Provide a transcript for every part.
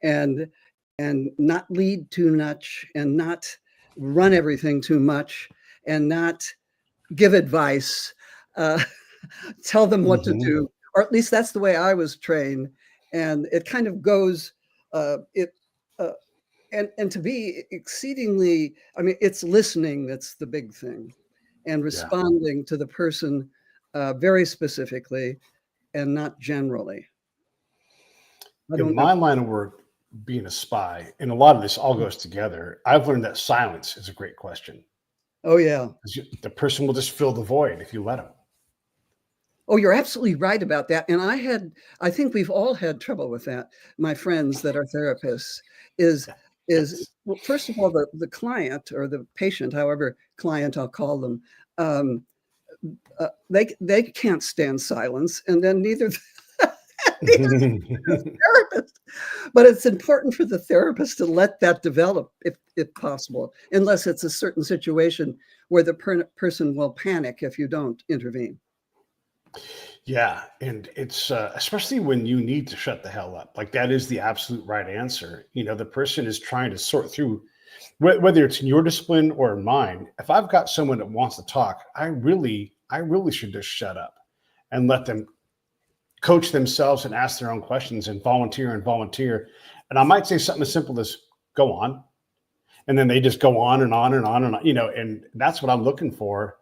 and not lead too much, and not run everything too much, and not give advice, uh, tell them what to do, or at least that's the way I was trained. And it kind of goes, it, uh, and to be exceedingly, I mean, it's listening that's the big thing, and responding to the person very specifically and not generally. In my line of work, being a spy, and a lot of this all goes together, I've learned that silence is a great question. Oh, yeah. The person will just fill the void if you let them. Oh, you're absolutely right about that. And I think we've all had trouble with that. My friends that are therapists is well, first of all, the client or the patient, however client I'll call them, they can't stand silence, and then neither the therapist. But it's important for the therapist to let that develop if possible, unless it's a certain situation where the person will panic if you don't intervene. Yeah, and it's especially when you need to shut the hell up. Like that is the absolute right answer. You know, the person is trying to sort through whether it's in your discipline or in mine. If I've got someone that wants to talk, I really should just shut up and let them coach themselves and ask their own questions and volunteer. And I might say something as simple as "go on," and then they just go on and on and on and on. You know, and that's what I'm looking for.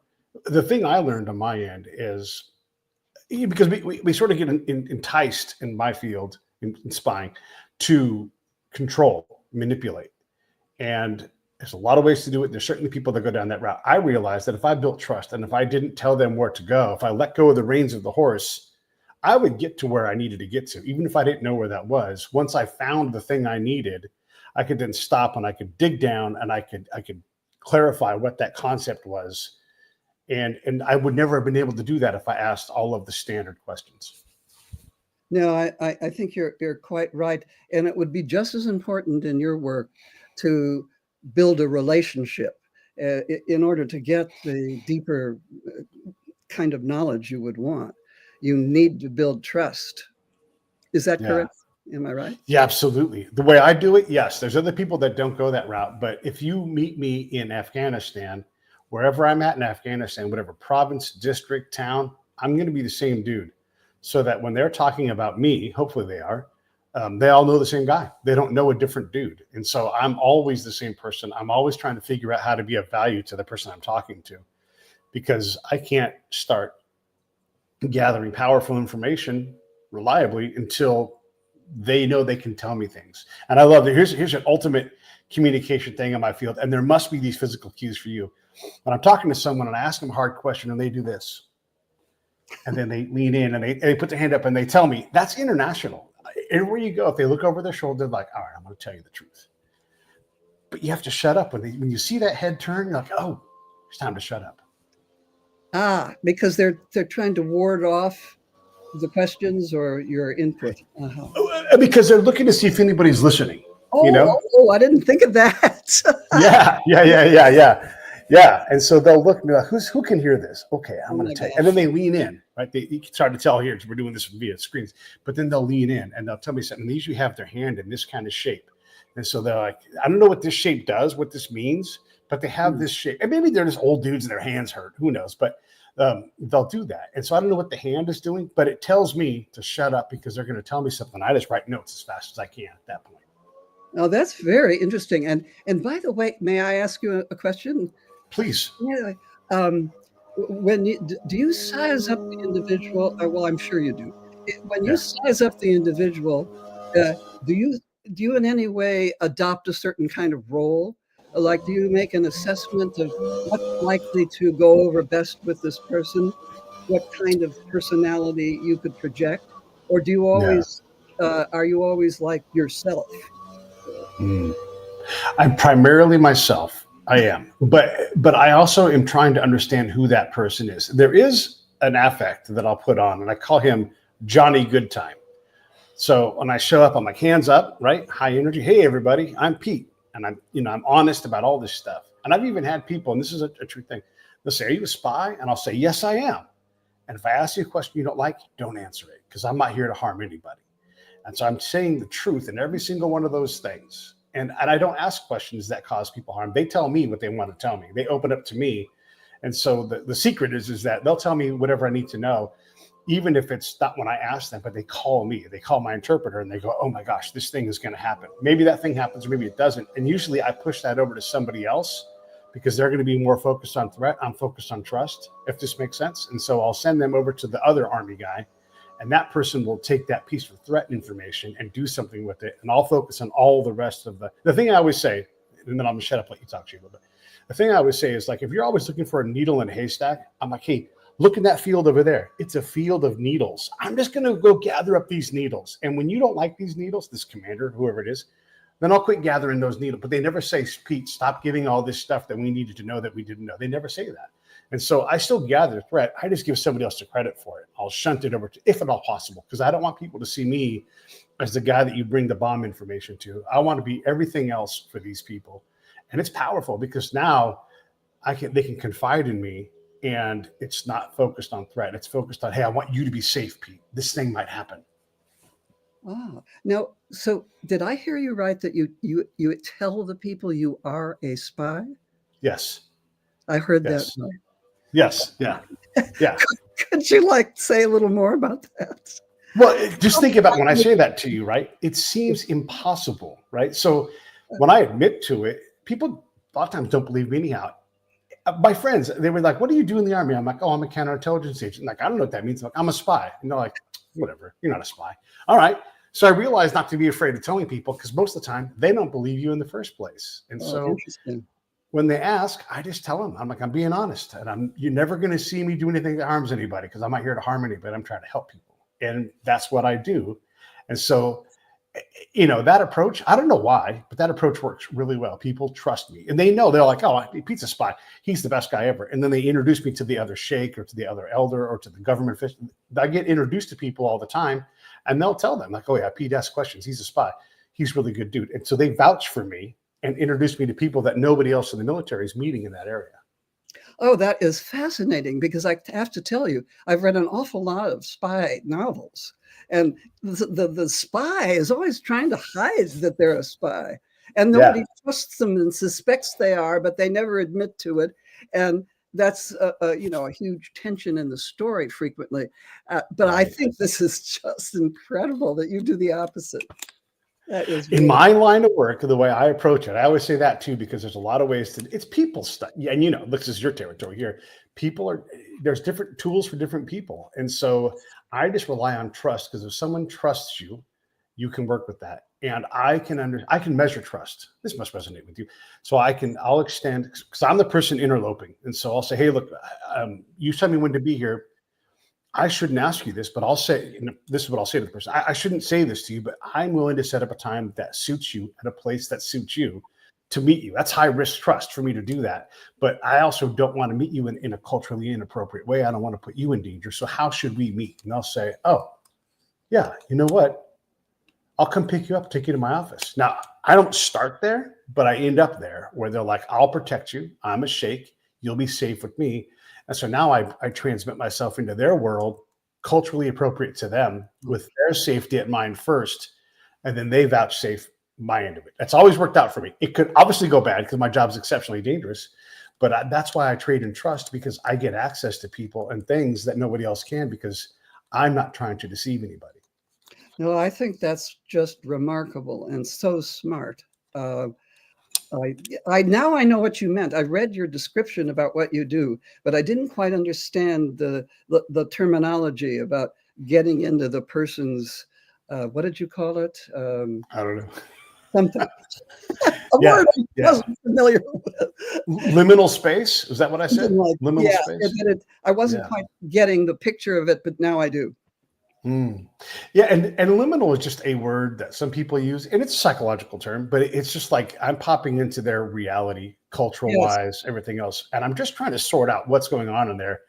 The thing I learned on my end is, because we sort of get enticed in my field in spying to control, manipulate. And there's a lot of ways to do it. There's certainly people that go down that route. I realized that if I built trust and if I didn't tell them where to go, if I let go of the reins of the horse, I would get to where I needed to get to, even if I didn't know where that was. Once I found the thing I needed, I could then stop and I could dig down and I could clarify what that concept was. And I would never have been able to do that if I asked all of the standard questions. No, I think you're quite right. And it would be just as important in your work to build a relationship in order to get the deeper kind of knowledge you would want. You need to build trust. Is that correct? Am I right? Yeah, absolutely. The way I do it, yes. There's other people that don't go that route. But if you meet me in Afghanistan, wherever I'm at in Afghanistan, whatever province, district, town, I'm going to be the same dude. So that when they're talking about me, hopefully they are, they all know the same guy. They don't know a different dude. And so I'm always the same person. I'm always trying to figure out how to be of value to the person I'm talking to, because I can't start gathering powerful information reliably until they know they can tell me things. And I love that. Here's an ultimate communication thing in my field. And there must be these physical cues for you. When I'm talking to someone and I ask them a hard question and they do this, and then they lean in and they put their hand up and they tell me, that's international. Everywhere you go, if they look over their shoulder, they're like, all right, I'm going to tell you the truth. But you have to shut up. When you see that head turn, you're like, oh, it's time to shut up. Because they're trying to ward off the questions or your input. Uh-huh. Because they're looking to see if anybody's listening. Oh, you know? I didn't think of that. Yeah. And so they'll look and be like, who can hear this? Okay, I'm going to tell you. And then they lean in, right? You can start to tell here, we're doing this via screens, but then they'll lean in and they'll tell me something. They usually have their hand in this kind of shape. And so they're like, I don't know what this shape does, what this means, but they have this shape. And maybe they're just old dudes and their hands hurt. Who knows? But they'll do that. And so I don't know what the hand is doing, but it tells me to shut up because they're going to tell me something. I just write notes as fast as I can at that point. Oh, that's very interesting. And by the way, may I ask you a question? Please. Yeah. Do you size up the individual? Well, I'm sure you do. When you size up the individual, do you in any way adopt a certain kind of role? Like, do you make an assessment of what's likely to go over best with this person? What kind of personality you could project? Or do you always, are you always like yourself? I'm primarily myself. I am, but I also am trying to understand who that person is. There is an affect that I'll put on, and I call him Johnny Goodtime. So when I show up, I'm like, hands up, right? High energy. Hey, everybody, I'm Pete, and I'm honest about all this stuff. And I've even had people, and this is a true thing. They'll say, "Are you a spy?" And I'll say, "Yes, I am." And if I ask you a question you don't like, don't answer it, because I'm not here to harm anybody. And so I'm saying the truth in every single one of those things. And I don't ask questions that cause people harm. They tell me what they want to tell me. They open up to me. And so the secret is that they'll tell me whatever I need to know, even if it's not when I ask them, but they call me. They call my interpreter and they go, oh my gosh, this thing is going to happen. Maybe that thing happens, or maybe it doesn't. And usually I push that over to somebody else because they're going to be more focused on threat. I'm focused on trust, if this makes sense. And so I'll send them over to the other Army guy, and that person will take that piece of threat information and do something with it. And I'll focus on all the rest of the thing I always say, and then I'm going to shut up, let you talk to you a little bit. The thing I always say is, like, if you're always looking for a needle in a haystack, I'm like, hey, look in that field over there. It's a field of needles. I'm just going to go gather up these needles. And when you don't like these needles, this commander, whoever it is, then I'll quit gathering those needles. But they never say, Pete, stop giving all this stuff that we needed to know that we didn't know. They never say that. And so I still gather threat. I just give somebody else the credit for it. I'll shunt it over to, if at all possible, because I don't want people to see me as the guy that you bring the bomb information to. I want to be everything else for these people. And it's powerful because now they can confide in me, and it's not focused on threat. It's focused on, hey, I want you to be safe, Pete. This thing might happen. Wow. Now, so did I hear you right that you tell the people you are a spy? Yes. I heard Yes. that right. Yes. Yeah. Yeah. Could you say a little more about that? Well, just think about when I say that to you, right? It seems impossible, right? So when I admit to it, people a lot of times don't believe me anyhow. My friends, they were like, what do you do in the Army? I'm like, oh, I'm a counterintelligence agent. Like, I don't know what that means. I'm like, I'm a spy. And they're like, whatever, you're not a spy. All right. So I realized not to be afraid of telling people, because most of the time they don't believe you in the first place. And so when they ask, I just tell them, I'm like, I'm being honest, and you're never going to see me do anything that harms anybody, because I'm not here to harm anybody. I'm trying to help people. And that's what I do. And so, that approach, I don't know why, but that approach works really well. People trust me, and they know, they're like, oh, Pete's a spy. He's the best guy ever. And then they introduce me to the other sheikh or to the other elder or to the government official. I get introduced to people all the time, and they'll tell them, like, oh yeah, Pete asks questions. He's a spy. He's a really good dude. And so they vouch for me and introduce me to people that nobody else in the military is meeting in that area. Oh, that is fascinating, because I have to tell you, I've read an awful lot of spy novels, and the spy is always trying to hide that they're a spy, and nobody trusts them and suspects they are, but they never admit to it. And that's a huge tension in the story frequently. But I think this is just incredible that you do the opposite. That is in my line of work, the way I approach it. I always say that too, because there's a lot of ways it's people stuff. Yeah, and this is your territory here. There's different tools for different people. And so I just rely on trust, because if someone trusts you, you can work with that. And I can measure trust. This must resonate with you. So I'll extend, because I'm the person interloping. And so I'll say, hey, look, you tell me when to be here. I shouldn't ask you this, but I'll say, this is what I'll say to the person. I shouldn't say this to you, but I'm willing to set up a time that suits you at a place that suits you to meet you. That's high risk trust for me to do that. But I also don't want to meet you in a culturally inappropriate way. I don't want to put you in danger. So how should we meet? And they'll say, oh, yeah, you know what? I'll come pick you up, take you to my office. Now, I don't start there, but I end up there where they're like, I'll protect you. I'm a sheikh. You'll be safe with me. And so now I transmit myself into their world, culturally appropriate to them, with their safety at mind first, and then they vouchsafe my end of it. That's always worked out for me. It could obviously go bad because my job is exceptionally dangerous, but that's why I trade in trust, because I get access to people and things that nobody else can, because I'm not trying to deceive anybody. No, I think that's just remarkable and so smart. Now I know what you meant. I read your description about what you do, but I didn't quite understand the terminology about getting into the person's, what did you call it? I don't know. Something. Word I wasn't familiar with. Liminal space? Is that what I said? Liminal space? I wasn't quite getting the picture of it, but now I do. Yeah, and liminal is just a word that some people use, and it's a psychological term, but it's just like I'm popping into their reality, cultural wise, everything else, and I'm just trying to sort out what's going on in there.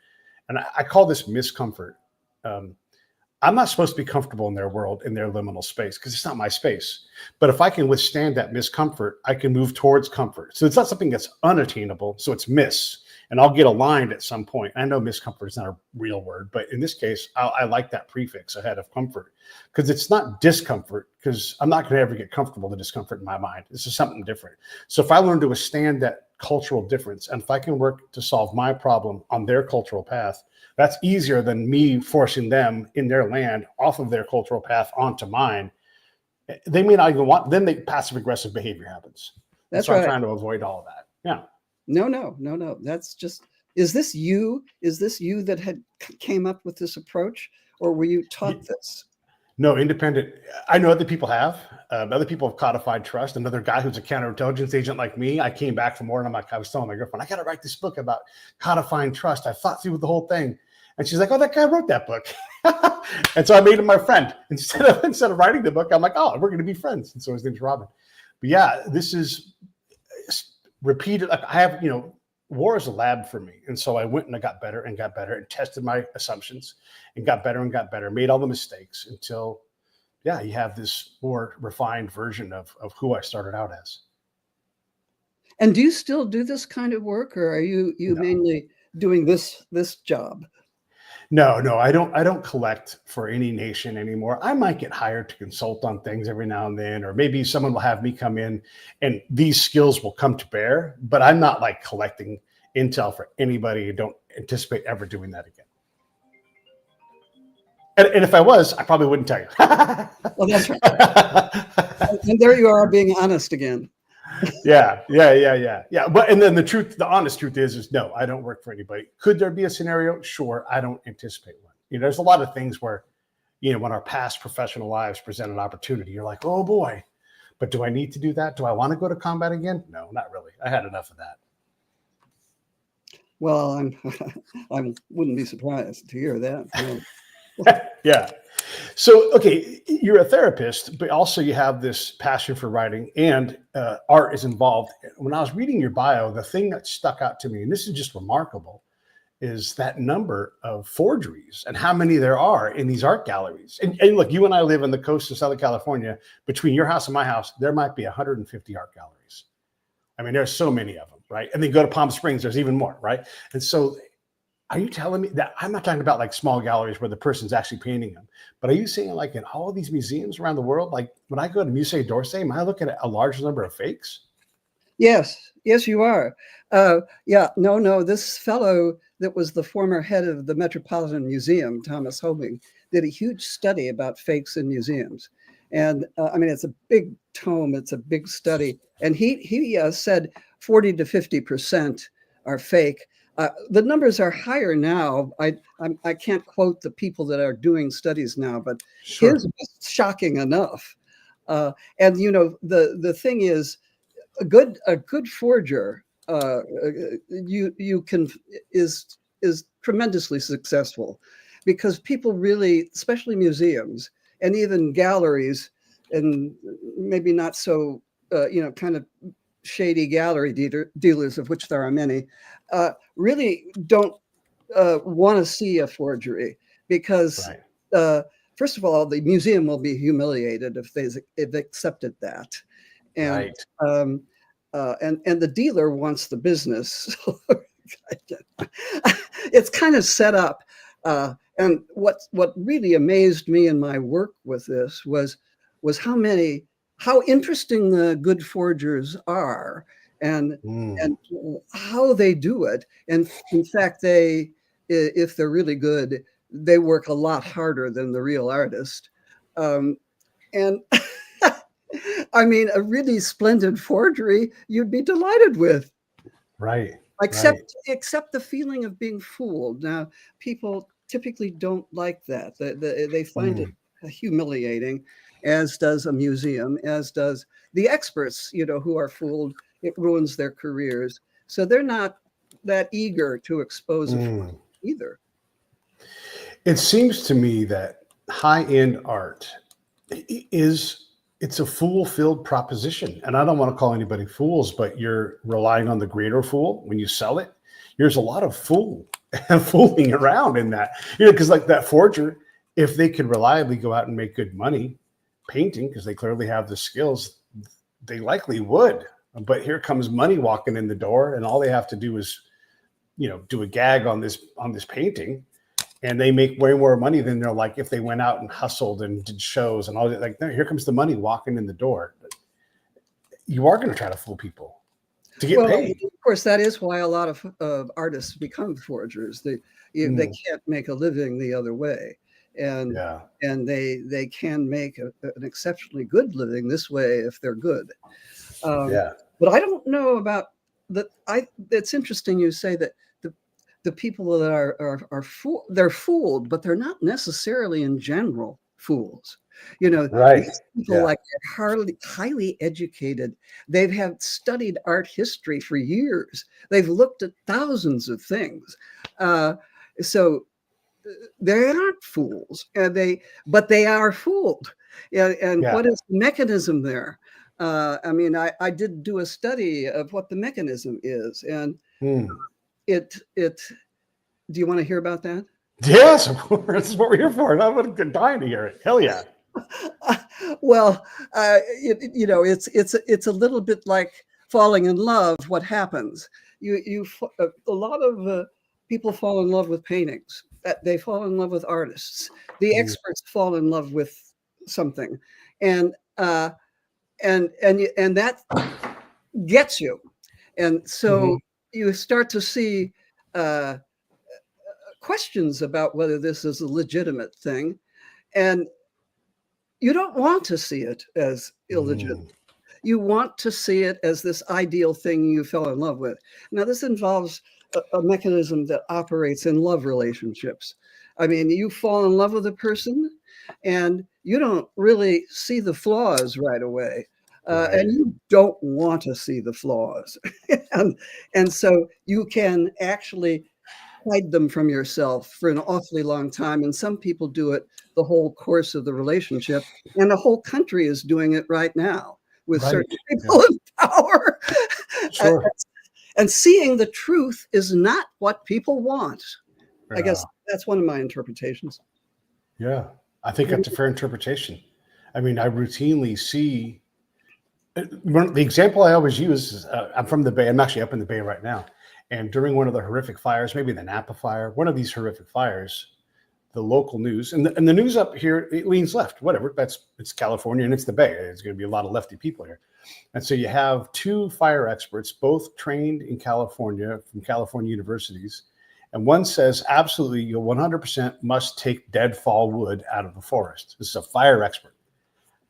And I call this miscomfort. I'm not supposed to be comfortable in their world, in their liminal space, because it's not my space. But if I can withstand that miscomfort, I can move towards comfort. So it's not something that's unattainable. So it's miss. and I'll get aligned at some point. I know miscomfort is not a real word, but in this case, I like that prefix ahead of comfort, because it's not discomfort, because I'm not going to ever get comfortable with discomfort in my mind. This is something different. So if I learn to withstand that cultural difference, and if I can work to solve my problem on their cultural path, that's easier than me forcing them in their land off of their cultural path onto mine. They may not even want, then the passive aggressive behavior happens. That's so right. I'm trying to avoid all of that. Yeah. No. That's just, is this you that had came up with this approach, or were you taught this? No, independent. I know other people have. Other people have codified trust. Another guy who's a counterintelligence agent like me, I came back from war, and I was telling my girlfriend, I got to write this book about codifying trust. I thought through the whole thing. And she's like, oh, that guy wrote that book. And so I made him my friend. Instead of writing the book, I'm like, oh, we're going to be friends. And so his name's Robin. But yeah, this is repeated. I have, war is a lab for me. And so I went and I got better and tested my assumptions and got better, made all the mistakes until, yeah, you have this more refined version of who I started out as. And do you still do this kind of work, or are you No. mainly doing this job? No, I don't collect for any nation anymore. I might get hired to consult on things every now and then, or maybe someone will have me come in and these skills will come to bear, but I'm not like collecting intel for anybody. I don't anticipate ever doing that again. And if I was, I probably wouldn't tell you. Well, that's right. And there you are being honest again. Yeah. But and then the honest truth is no, I don't work for anybody. Could there be a scenario? Sure. I don't anticipate one. There's a lot of things where, when our past professional lives present an opportunity, you're like, oh boy, but do I need to do that? Do I want to go to combat again? No, not really. I had enough of that. Well, I wouldn't be surprised to hear that. Yeah. So, okay, you're a therapist, but also you have this passion for writing, and art is involved. When I was reading your bio, the thing that stuck out to me, and this is just remarkable, is that number of forgeries and how many there are in these art galleries. And look, you and I live on the coast of Southern California. Between your house and my house, there might be 150 art galleries. I mean, there's so many of them, right? And then go to Palm Springs, there's even more, right? And so are you telling me that, I'm not talking about like small galleries where the person's actually painting them, but are you saying like in all of these museums around the world, like when I go to Musée d'Orsay, am I looking at a large number of fakes? Yes, you are. No, this fellow that was the former head of the Metropolitan Museum, Thomas Hobing, did a huge study about fakes in museums. And it's a big tome, it's a big study. And he said 40 to 50% are fake. The numbers are higher now. I can't quote the people that are doing studies now, but Sure. his was shocking enough. And the thing is, a good forger is tremendously successful, because people really, especially museums and even galleries, and maybe not so kind of shady gallery dealers, of which there are many, really don't want to see a forgery, because Right. First of all, the museum will be humiliated if they've accepted that, and Right. And the dealer wants the business. It's kind of set up. And what really amazed me in my work with this was how interesting the good forgers are, and how they do it. And in fact, if they're really good, they work a lot harder than the real artist. And I mean, a really splendid forgery you'd be delighted with. Right. Except the feeling of being fooled. Now, people typically don't like that. They find it humiliating, as does a museum, as does the experts, who are fooled. It ruins their careers. So they're not that eager to expose a fraud either. It seems to me that high-end art it's a fool-filled proposition. And I don't want to call anybody fools, but you're relying on the greater fool when you sell it. There's a lot of fooling around in that, because like that forger, if they could reliably go out and make good money painting, because they clearly have the skills, they likely would. But here comes money walking in the door, and all they have to do is do a gag on this painting, and they make way more money than they're like if they went out and hustled and did shows and all that. Like, here comes the money walking in the door. You are going to try to fool people to get paid. Of course, that is why a lot of artists become forgers. They can't make a living the other way, and they can make an exceptionally good living this way if they're good. But I don't know about that. It's interesting you say that the people that are they're fooled, but they're not necessarily in general fools. Right. People like they're highly educated. They have studied art history for years. They've looked at thousands of things. So they aren't fools, but they are fooled. And what is the mechanism there? I mean, I did do a study of what the mechanism is, and it. Do you want to hear about that? Yes, of course. This is what we're here for. I'm dying to hear it. Hell yeah. Well, it's a little bit like falling in love. What happens? A lot of people fall in love with paintings. They fall in love with artists. The experts fall in love with something, and that gets you. And so you start to see questions about whether this is a legitimate thing, and you don't want to see it as illegitimate. You want to see it as this ideal thing you fell in love with. Now, this involves a mechanism that operates in love relationships. I mean, you fall in love with a person, and you don't really see the flaws right away. And you don't want to see the flaws. and so you can actually hide them from yourself for an awfully long time. And some people do it the whole course of the relationship. And the whole country is doing it right now with certain people in power. Sure. And seeing the truth is not what people want. I guess that's one of my interpretations. Yeah, I think that's a fair interpretation. I mean, I routinely see, the example I always use is I'm from the Bay. I'm actually up in the Bay right now. And during one of the horrific fires, maybe the Napa fire, one of these horrific fires, the local news and the news up here, it leans left, whatever. It's California and it's the Bay. There's going to be a lot of lefty people here. And so you have two fire experts, both trained in California from California universities. And one says, absolutely, you 100% must take deadfall wood out of the forest. This is a fire expert.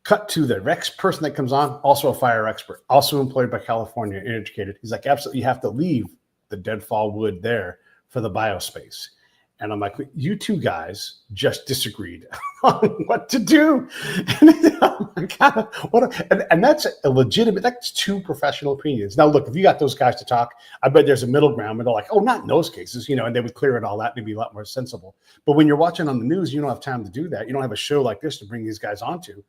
Cut to the next person that comes on, also a fire expert, also employed by California and educated. He's like, absolutely, you have to leave the deadfall wood there for the biospace. And I'm like, you two guys just disagreed on what to do. And, oh my God, and that's a legitimate, that's two professional opinions. Now, look, if you got those guys to talk, I bet there's a middle ground. And they're like, oh, not in those cases, and they would clear it all out and be a lot more sensible. But when you're watching on the news, you don't have time to do that. You don't have a show like this to bring these guys onto.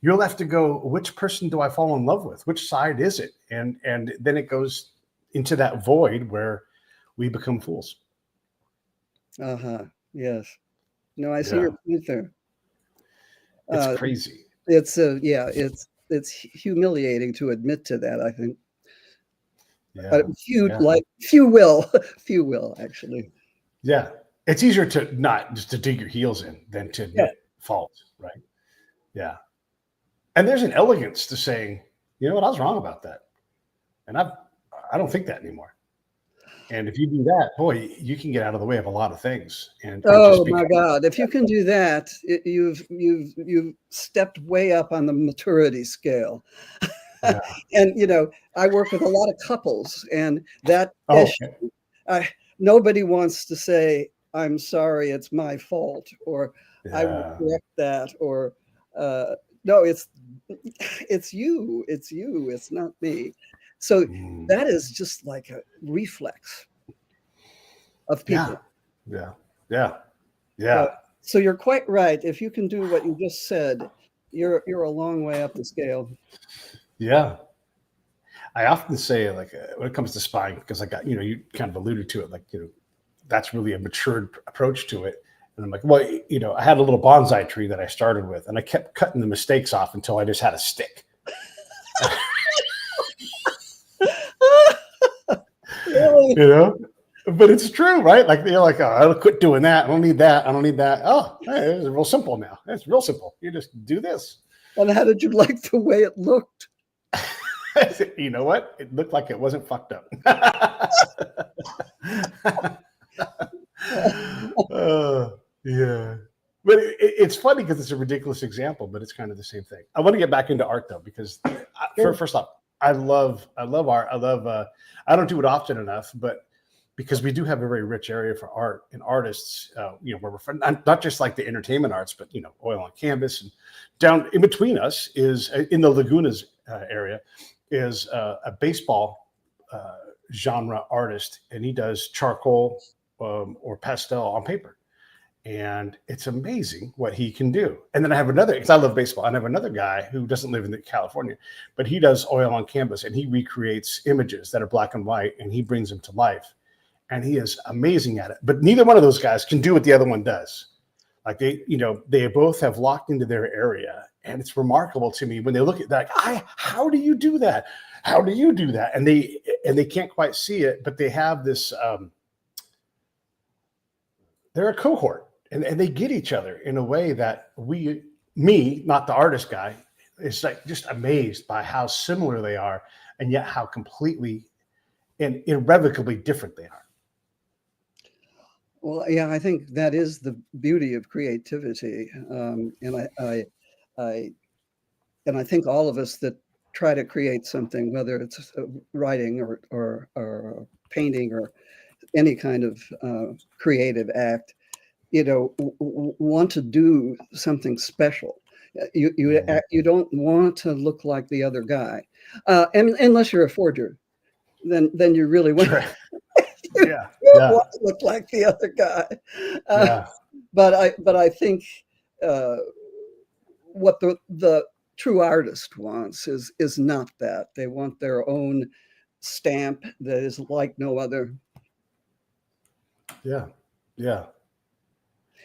You're left to go, which person do I fall in love with? Which side is it? And then it goes into that void where we become fools. Yes. No, I see your point there. It's crazy. It's humiliating to admit to that, I think. But few will actually. Yeah. It's easier to not just to dig your heels in than to admit fault, right? Yeah. And there's an elegance to saying, you know what, I was wrong about that. And I don't think that anymore. And if you do that, boy, you can get out of the way of a lot of things. And my God, if you can do that, you've stepped way up on the maturity scale. Yeah. And I work with a lot of couples, and that nobody wants to say, "I'm sorry, it's my fault," or "I will correct that," or "No, it's you, it's not me." So that is just like a reflex of people. Yeah. So you're quite right. If you can do what you just said, you're a long way up the scale. Yeah. I often say, like, when it comes to spying, because I got, you kind of alluded to it, like, that's really a matured approach to it. And I'm like, well, I had a little bonsai tree that I started with, and I kept cutting the mistakes off until I just had a stick. Really? But it's true, right? Like they're like, oh, I'll quit doing that. I don't need that. I don't need that. Oh, hey, it's real simple now. It's real simple. You just do this. And how did you like the way it looked? You know what? It looked like it wasn't fucked up. Yeah. But it's funny because it's a ridiculous example, but it's kind of the same thing. I want to get back into art though, because first off, I love art. I don't do it often enough, but because we do have a very rich area for art and artists, where we're from, not just like the entertainment arts, but oil on canvas, and down in between us is in the Lagunas area is a baseball genre artist, and he does charcoal or pastel on paper. And it's amazing what he can do. And then I have another, because I love baseball, and I have another guy who doesn't live in California, but he does oil on canvas, and he recreates images that are black and white, and he brings them to life. And he is amazing at it. But neither one of those guys can do what the other one does. Like they both have locked into their area. And it's remarkable to me when they look at that, like, how do you do that? How do you do that? And they can't quite see it, but they have this, they're a cohort. And they get each other in a way that me, not the artist guy, is like just amazed by how similar they are, and yet how completely and irrevocably different they are. Well, yeah, I think that is the beauty of creativity, and I think all of us that try to create something, whether it's writing or painting or any kind of creative act, want to do something special. You don't want to look like the other guy, unless you're a forger. Then you really want. Yeah. Want to look like the other guy. But I think what the true artist wants is not that. They want their own stamp that is like no other. Yeah.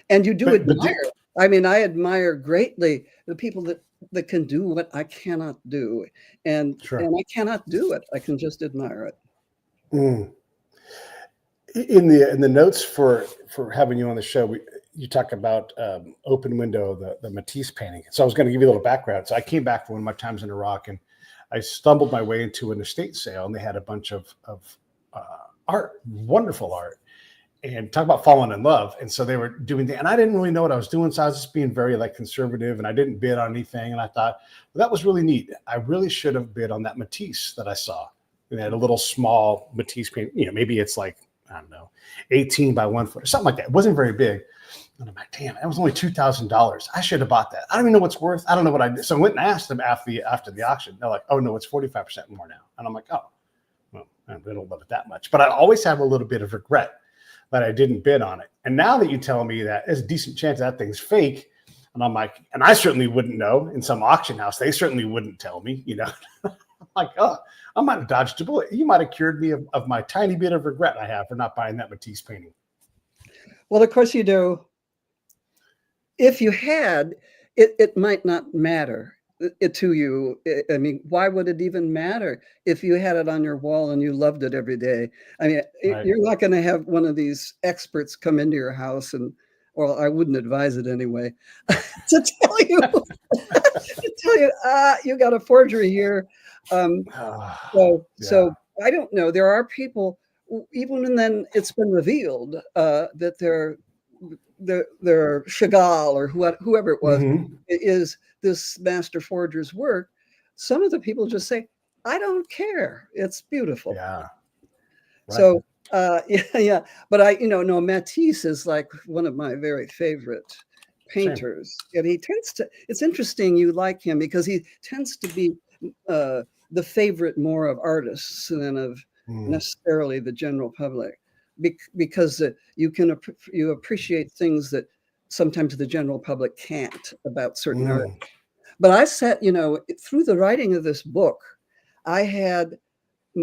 And you do admire. I mean, I admire greatly the people that can do what I cannot do, and I cannot do it. I can just admire it. Mm. In the notes for having you on the show, you talk about Open Window, the Matisse painting. So I was going to give you a little background. So I came back from one of my times in Iraq, and I stumbled my way into an estate sale, and they had a bunch of art, wonderful art, and talk about falling in love. And so they were doing that, and I didn't really know what I was doing. So I was just being very conservative, and I didn't bid on anything. And I thought, well, that was really neat. I really should have bid on that Matisse that I saw. And they had a little small Matisse paint, maybe it's like, I don't know, 18 by 1 foot or something like that. It wasn't very big. And I'm like, damn, that was only $2,000. I should have bought that. I don't even know what's worth. I don't know what I did. So I went and asked them after the auction. They're like, oh no, it's 45% more now. And I'm like, oh, well, I don't love it that much. But I always have a little bit of regret that I didn't bid on it. And now that you tell me that, there's a decent chance that thing's fake. And I'm like, and I certainly wouldn't know in some auction house. They certainly wouldn't tell me, I'm like, oh, I might have dodged a bullet. You might have cured me of my tiny bit of regret I have for not buying that Matisse painting. Well, of course you do. If you had, it might not matter to you. I mean, why would it even matter if you had it on your wall and you loved it every day? I mean, right. You're not going to have one of these experts come into your house or I wouldn't advise it anyway, to tell you, you got a forgery here. So I don't know. There are people, even then it's been revealed that they're Chagall or whoever it was, is this master forger's work. Some of the people just say, I don't care. It's beautiful. Yeah. Right. So, yeah. But no, Matisse is like one of my very favorite painters. Same. And he tends to, it's interesting you like him because he tends to be the favorite more of artists than of necessarily the general public. Because you appreciate things that sometimes the general public can't about certain art. But I sat, through the writing of this book, I had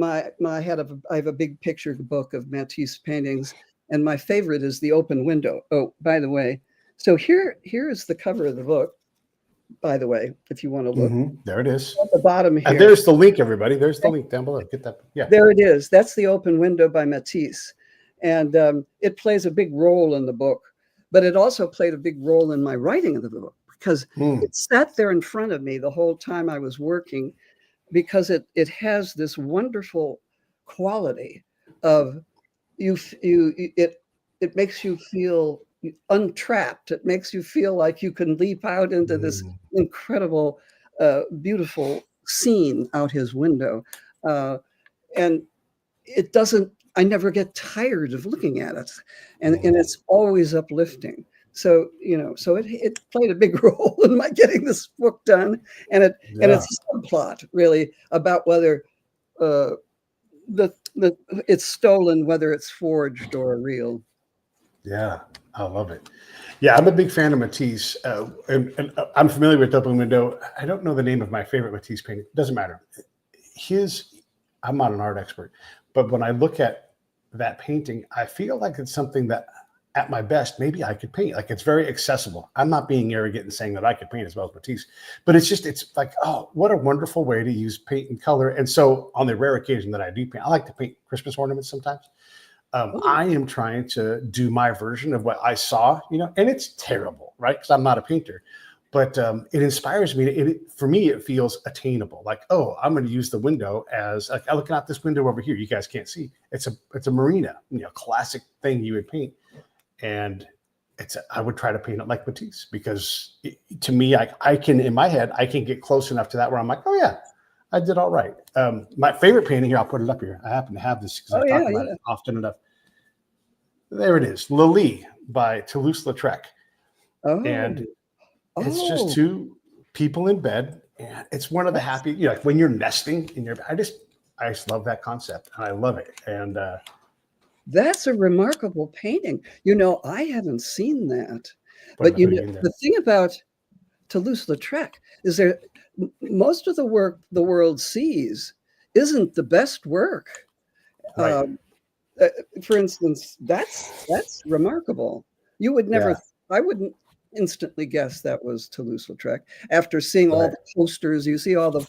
I have a big picture book of Matisse paintings, and my favorite is The Open Window. Oh, by the way, so here is the cover of the book. By the way, if you want to look, there it is at the bottom here. And there's the link, everybody. There's the link down below. Get that. Yeah, there it is. That's The Open Window by Matisse. And it plays a big role in the book, but it also played a big role in my writing of the book because it sat there in front of me the whole time I was working, because it has this wonderful quality of it makes you feel untrapped. It makes you feel like you can leap out into this incredible, beautiful scene out his window, and it doesn't. I never get tired of looking at it, and it's always uplifting. So so it played a big role in my getting this book done, and it's a subplot really about whether the it's stolen, whether it's forged or real. Yeah, I love it. Yeah, I'm a big fan of Matisse, and I'm familiar with Open Window. I don't know the name of my favorite Matisse painting. Doesn't matter. I'm not an art expert, but when I look at that painting, I feel like it's something that, at my best, maybe I could paint. Like, it's very accessible. I'm not being arrogant and saying that I could paint as well as Matisse, but it's like, oh, what a wonderful way to use paint and color. And so, on the rare occasion that I do paint, I like to paint Christmas ornaments sometimes. I am trying to do my version of what I saw, and it's terrible, right? Because I'm not a painter, but it inspires me. For me, it feels attainable. Like, oh, I'm going to use the window as, like, I'm looking out this window over here. You guys can't see. It's a marina, classic thing you would paint, and I would try to paint it like Matisse, because to me, I can, in my head, I can get close enough to that where I'm like, oh yeah, I did all right. My favorite painting here, I'll put it up here. I happen to have this because I talk about it often enough. There it is, Lily by Toulouse-Lautrec. And it's just two people in bed. And it's one of the happy, like when you're nesting in your bed. I just love that concept, and I love it. And that's a remarkable painting. I haven't seen that. But the thing about Toulouse-Lautrec is most of the work the world sees isn't the best work. Right. For instance, that's remarkable. You would never, I wouldn't instantly guess that was Toulouse-Lautrec after seeing all the posters. You see all the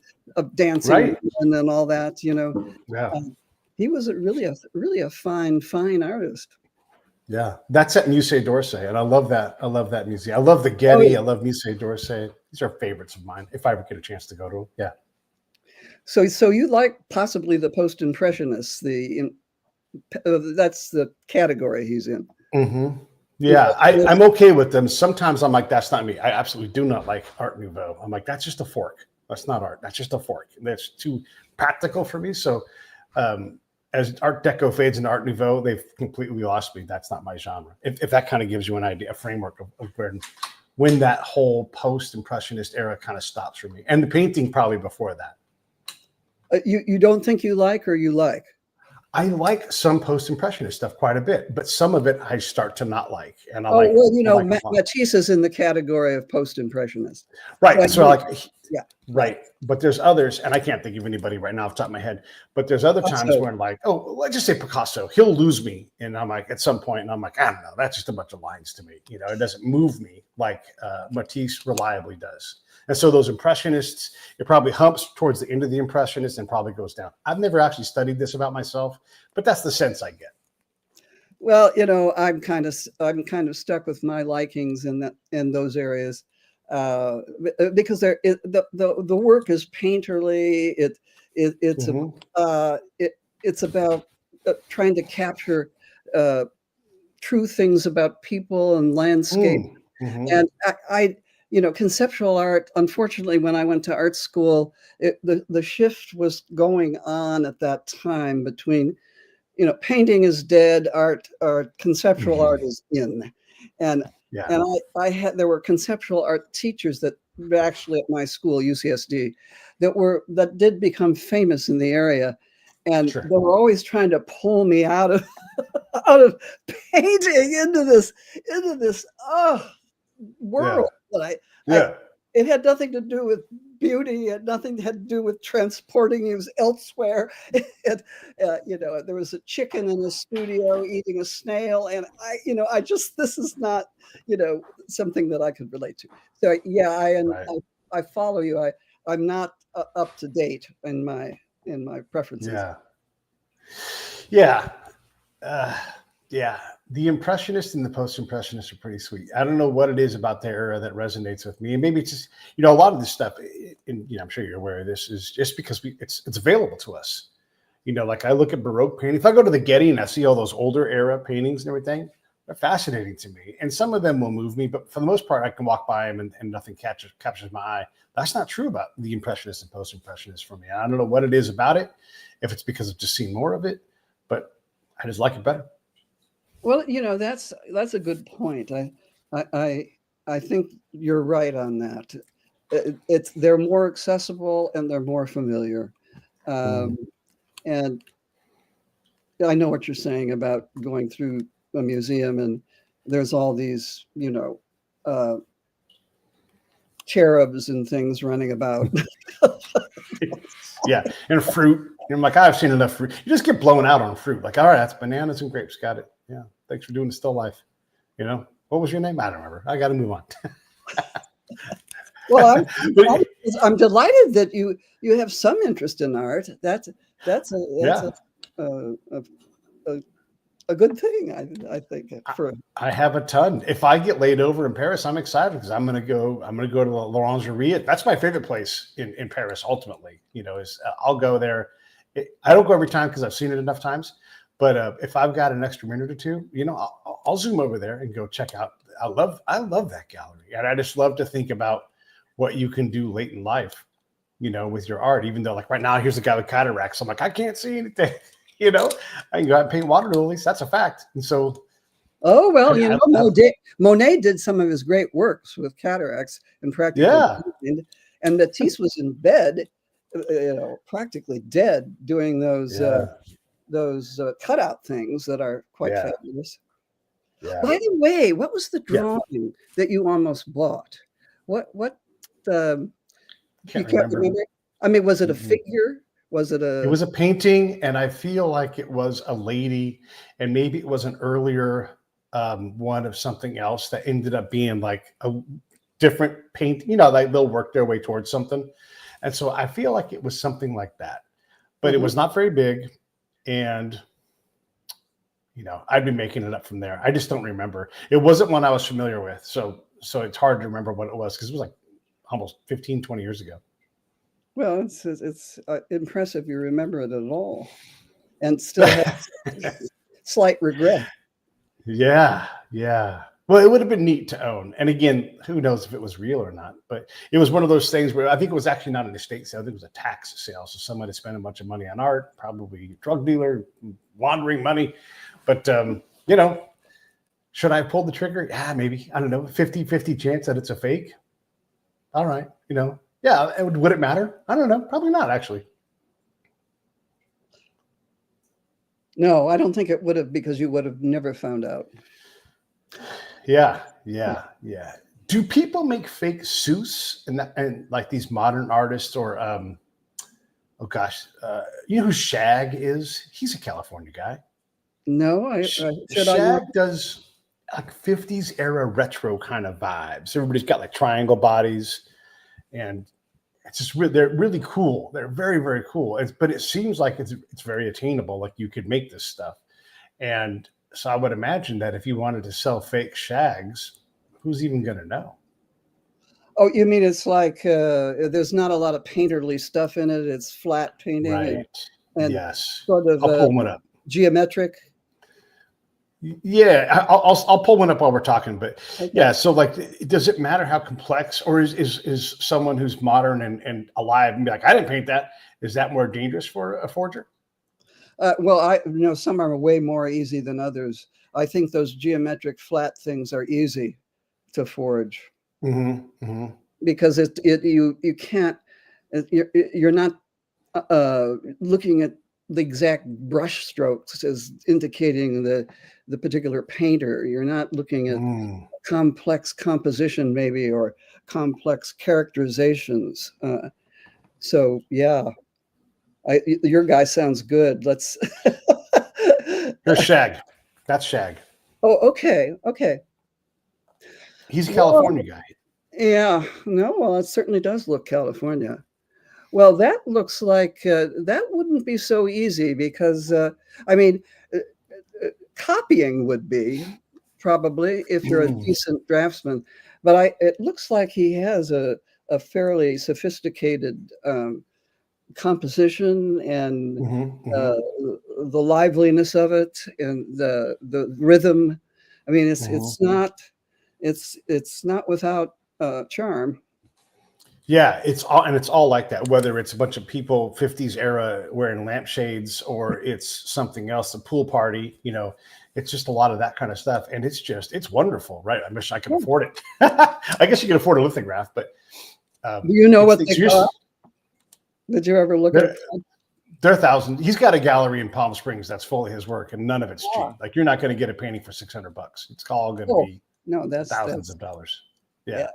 dancing and then all that. He was really a fine artist. Yeah, that's at Musée d'Orsay, and I love that. I love that museum. I love the Getty. I love Musée d'Orsay. These are favorites of mine. If I ever get a chance to go to them, yeah. So you like possibly the post-impressionists? That's the category he's in. Yeah, I'm okay with them. Sometimes I'm like, that's not me. I absolutely do not like Art Nouveau. I'm like, that's just a fork. That's not art. That's just a fork. That's too practical for me. So as Art Deco fades into Art Nouveau, they've completely lost me. That's not my genre. If that kind of gives you an idea, a framework of when that whole post-impressionist era kind of stops for me. And the painting probably before that. You don't think you like, or you like? I like some post-impressionist stuff quite a bit, but some of it I start to not like. And Matisse is in the category of post-impressionist. Right. Right. But there's others, and I can't think of anybody right now off the top of my head, but there's other times where I'm like, oh, let's just say Picasso, he'll lose me. And I'm like, at some point, and I'm like, I don't know, that's just a bunch of lines to me. It doesn't move me like Matisse reliably does. And so those impressionists, it probably humps towards the end of the impressionists and probably goes down. I've never actually studied this about myself, but that's the sense I get. Well, I'm kind of stuck with my likings in those areas, because the work is painterly. It's about trying to capture true things about people and landscape. And I conceptual art, unfortunately, when I went to art school, the shift was going on at that time between, painting is dead, conceptual art is in. And there were conceptual art teachers that actually at my school, UCSD, that did become famous in the area. And they were always trying to pull me out of painting into this world. It had nothing to do with beauty. It had to do with transporting you elsewhere. There was a chicken in the studio eating a snail, and this is not, something that I could relate to. So I follow you. I'm not up to date in my preferences. Yeah, the impressionist and the post-impressionist are pretty sweet. I don't know what it is about their era that resonates with me, and maybe it's just, a lot of this stuff. And I'm sure you're aware of this, is just because it's available to us. Like I look at Baroque painting. If I go to the Getty and I see all those older era paintings and everything, they're fascinating to me. And some of them will move me, but for the most part, I can walk by them and nothing captures my eye. That's not true about the impressionists and post-impressionists for me. I don't know what it is about it, if it's because I've just seen more of it, but I just like it better. Well, that's a good point. I think you're right on that. They're more accessible and they're more familiar. And I know what you're saying about going through a museum and there's all these, cherubs and things running about. Yeah, and fruit. I'm like, I've seen enough fruit. You just get blown out on fruit. Like, all right, that's bananas and grapes. Got it. Yeah, thanks for doing the still life. What was your name? I don't remember. I got to move on. Well, I'm delighted that you have some interest in art. That's a good thing. I think. I have a ton. If I get laid over in Paris, I'm excited because I'm gonna go to the L'Orangerie. That's my favorite place in Paris. Ultimately, I'll go there. I don't go every time because I've seen it enough times. But if I've got an extra minute or two, I'll zoom over there and go check out. I love that gallery, and I just love to think about what you can do late in life, with your art. Even though, like right now, here's a guy with cataracts. I'm like, I can't see anything. I can go out and paint water lilies. That's a fact. And so, oh well, Monet did some of his great works with cataracts and practically, and Matisse was in bed, practically dead, doing those cutout things that are quite fabulous. Yeah. By the way, what was the drawing that you almost bought? What you can't remember? I mean, was it a figure? Was it a? It was a painting, and I feel like it was a lady, and maybe it was an earlier one of something else that ended up being like a different paint. Like they'll work their way towards something, and so I feel like it was something like that. But it was not very big, and I'd been making it up from there. I just don't remember. It wasn't one I was familiar with, so it's hard to remember what it was because it was like almost 15, 20 years ago. Well, it's impressive you remember it at all, and still have slight regret. Yeah. Well, it would have been neat to own. And again, who knows if it was real or not? But it was one of those things where I think it was actually not an estate sale. I think it was a tax sale. So somebody spent a bunch of money on art, probably a drug dealer, laundering money. But, should I have pulled the trigger? Yeah, maybe. I don't know. 50-50 chance that it's a fake. All right. Yeah. Would it matter? I don't know. Probably not, actually. No, I don't think it would have, because you would have never found out. Yeah. Do people make fake Seuss and like these modern artists or, who Shag is? He's a California guy. No, Shag does like 50s era retro kind of vibes. Everybody's got like triangle bodies, and it's just they're really cool. They're very, very cool. But it seems like it's very attainable. Like you could make this stuff, and so I would imagine that if you wanted to sell fake Shags, who's even going to know? Oh, you mean it's like there's not a lot of painterly stuff in it. It's flat painting, right? And yes, sort of I'll pull one up. Geometric. Yeah, I'll pull one up while we're talking. But okay. Yeah, so like, does it matter how complex, or is someone who's modern and alive and be like, I didn't paint that? Is that more dangerous for a forger? Well, some are way more easy than others. I think those geometric flat things are easy to forge because you can't, you're not looking at the exact brush strokes as indicating the particular painter. You're not looking at complex composition maybe, or complex characterizations. So yeah, your guy sounds good. Let's. Here's Shag. That's Shag. Oh, okay. He's a California guy. Yeah. No, well, it certainly does look California. Well, that looks like that wouldn't be so easy because, copying would be probably if you're a Mm. decent draftsman. But it looks like he has a fairly sophisticated composition and Mhm, uh, mhm, the liveliness of it and the rhythm. I mean, mhm. it's not without charm. Yeah, it's all like that. Whether it's a bunch of people 50s era wearing lampshades or it's something else, a pool party, it's just a lot of that kind of stuff, and it's wonderful, right? I wish I could Yeah. afford it. I guess you can afford a lithograph, but Do you know it's what it's they just cost? Did you ever look at they're, it? they're thousand. He's got a gallery in Palm Springs that's full of his work, and none of it's cheap. Ah, Like you're not going to get a painting for $600. It's all going to oh, be no, thousands that's of dollars. yeah. Yeah.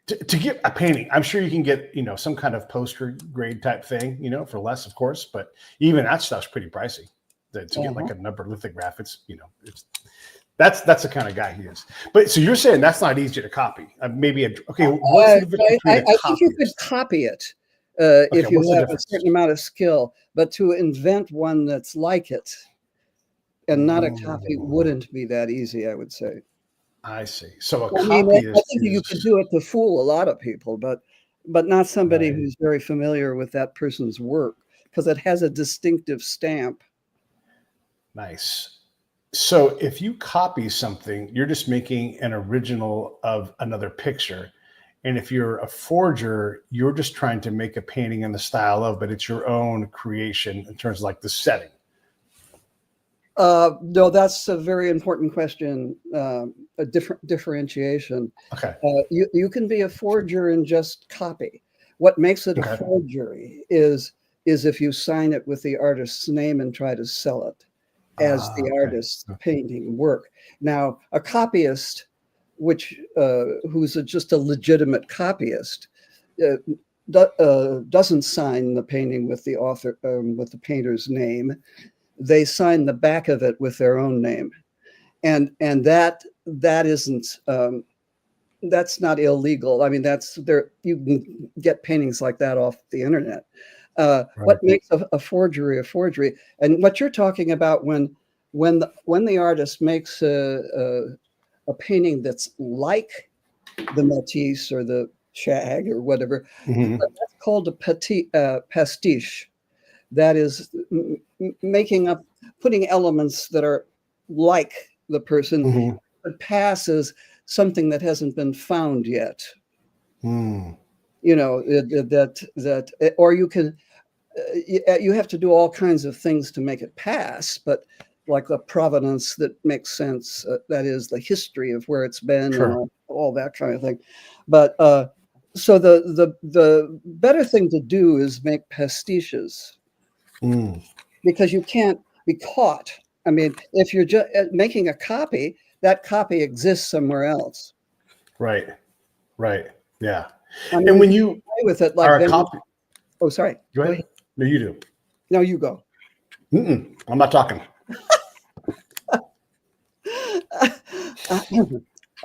To get a painting, I'm sure you can get, some kind of poster grade type thing, for less, of course, but even that stuff's pretty pricey. To get like Uh-huh. a number lithograph, it's that's the kind of guy he is. But so you're saying that's not easy to copy. Okay, what's the difference between a I think you could copyist? copy it Okay, if you what's the have a difference? certain amount of skill, but to invent one that's like it and not a copy Mm, wouldn't be that easy, I would say. I see. So a I mean, I copyist think you could is do it to fool a lot of people, but not somebody right. who's very familiar with that person's work because it has a distinctive stamp. Nice. So if you copy something, you're just making an original of another picture. And if you're a forger, you're just trying to make a painting in the style of, but it's your own creation in terms of like the setting. No, that's a very important question. A different differentiation. Okay. You can be a forger and just copy. What makes it a Okay. forgery is if you sign it with the artist's name and try to sell it as the Okay. artist's painting work. Now, a copyist, who's just a legitimate copyist, uh, doesn't sign the painting with the author with the painter's name. They sign the back of it with their own name, and that isn't that's not illegal. I mean, that's there. You can get paintings like that off the internet. What Right. makes a forgery a forgery? And what you're talking about when the artist makes a painting that's like the Matisse or the Shag or whatever, Hmm. that's called a pastiche. That is making up, putting elements that are like the person, Hmm. but pass as something that hasn't been found yet. Mm. Or you can, you have to do all kinds of things to make it pass, but like the provenance that makes sense, that is the history of where it's been and Sure. all that kind of thing. But so the better thing to do is make pastiches Mm. because you can't be caught. I mean, if you're just making a copy, that copy exists somewhere else. Right. Right. Yeah. I mean, And you when can you play with it like are a Van. copy, Oh, sorry. go Go ahead. ahead. No, you do. No, you go. I'm not talking.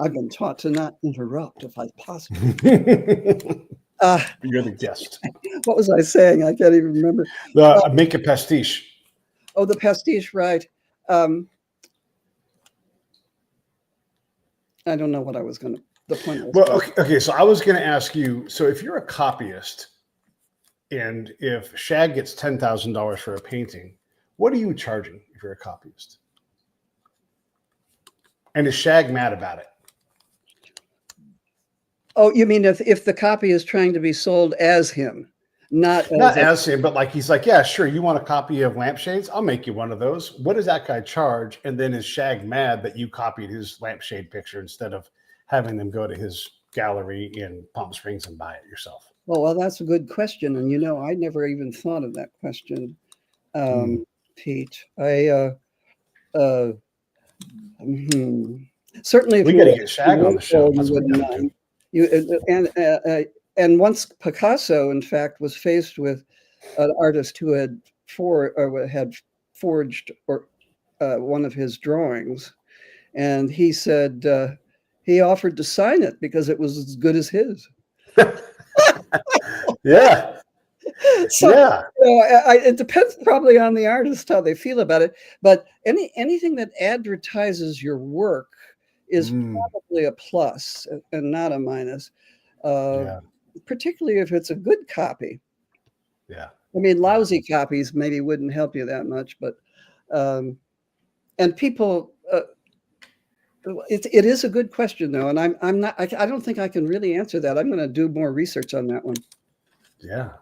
I've been taught to not interrupt if I possibly. You're Uh, the guest. what was I saying? I can't even remember. Make a pastiche. Oh, the pastiche, right? Um, I don't know what I was going to. The point I was Well, going. okay. So I was going to ask you. So if you're a copyist, and if Shag gets $10,000 for a painting, what are you charging if you're a copyist? And is Shag mad about it? Oh, you mean if the copy is trying to be sold as him, not Not as a. as him, but like he's like, yeah, sure. You want a copy of Lampshades? I'll make you one of those. What does that guy charge? And then is Shag mad that you copied his lampshade picture instead of having them go to his gallery in Palm Springs and buy it yourself? Well, that's a good question, and I never even thought of that question, Hmm. Pete. Uh, hmm. Certainly, if We you got were to get asking Shag on the show. Warhol, you That's what we wouldn't got to do. mind. You and once Picasso, in fact, was faced with an artist who had forged one of his drawings, and he said he offered to sign it because it was as good as his. Yeah. So, Yeah. it depends probably on the artist how they feel about it. But anything that advertises your work is Mm, probably a plus and not a minus. Uh, yeah. Particularly if it's a good copy. Yeah. I mean, Yeah. lousy copies maybe wouldn't help you that much, but um, and people. It is a good question though, and I'm not. I don't think I can really answer that. I'm going to do more research on that one. Yeah.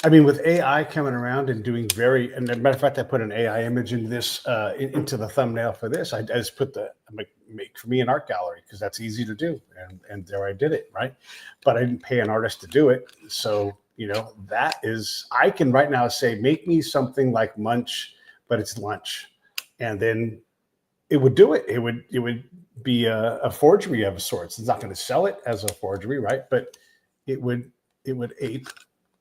I mean, with AI coming around and doing and as a matter of fact, I put an AI image into this, into the thumbnail for this. I just put make for me an art gallery because that's easy to do. And there I did it. Right. But I didn't pay an artist to do it. So, that is, I can right now say, make me something like Munch, but it's lunch. And then it would do it. It would be a forgery of sorts. It's not going to sell it as a forgery. Right. But it would, ape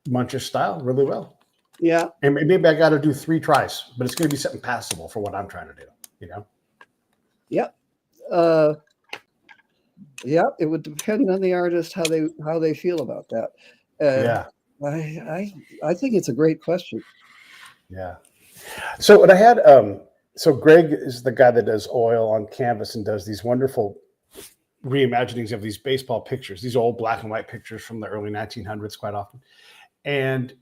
Munch's style really well. Yeah, And maybe I got to do 3 tries, but it's going to be something passable for what I'm trying to do. yep, yep. It would depend on the artist how they feel about that. Yeah. I think it's a great question. Yeah. So what I had, so Greg is the guy that does oil on canvas and does these wonderful reimaginings of these baseball pictures, these old black and white pictures from the early 1900s quite often. And